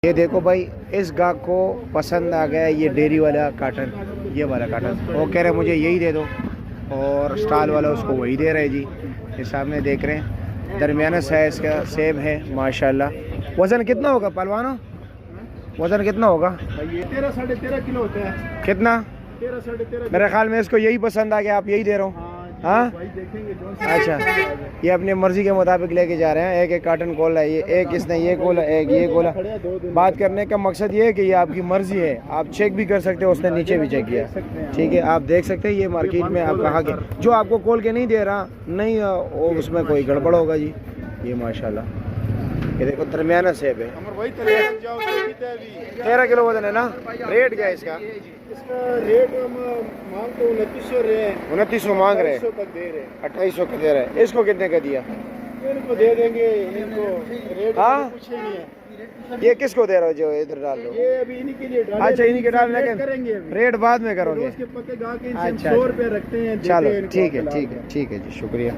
ये देखो भाई, इस गाहक को पसंद आ गया ये डेयरी वाला काटन, ये वाला काटन। वो कह रहे मुझे यही दे दो, और स्टॉल वाला उसको वही दे रहे जी। ये सामने देख रहे हैं, दरमियाना साइज का सेब है माशाल्लाह। वज़न कितना होगा पहलवानों, वज़न कितना होगा? ये 13 साढ़े 13 किलो होता है। कितना? 13 साढ़े 13। मेरे ख्याल में इसको यही पसंद आ गया, आप यही दे रहे हो। हाँ भाई देखेंगे जो अच्छा, ये अपनी मर्जी के मुताबिक लेके जा रहे हैं। एक एक कार्टन खोल है, ये एक इसने ये खोला, एक ये खोला। बात करने का मकसद ये है कि ये आपकी मर्जी है, आप चेक भी कर सकते हो, उसने नीचे भी चेक किया, ठीक है। आप देख सकते हैं ये मार्केट में आप कहाँ के, जो आपको खोल के नहीं दे रहा नहीं वो उसमें कोई गड़बड़ होगा जी। ये माशाल्लाह ये देखो दरमियाना सेब है, 13 किलो वजन है ना। रेट क्या है इसका? इसका रेट हम मांग तो 2900 रहे हैं। 2900 मांग रहे हैं, 2800 तक दे रहे हैं। 2800 का दे रहे हैं। इसको कितने का दिया? इनको दे देंगे, इनको रेट हाँ? कुछ ही नहीं है। ये किसको दे रहे हो जो इधर डाल रहे हो? ये अभी इन्हीं के लिए डाले। अच्छा इन्हीं के डाल, लेकिन करेंगे अभी। रेट बाद में करोगे। उसके पक्के गा के अच्छा 100 रुपए रखते हैं। चलो ठीक है ठीक है ठीक है जी, शुक्रिया।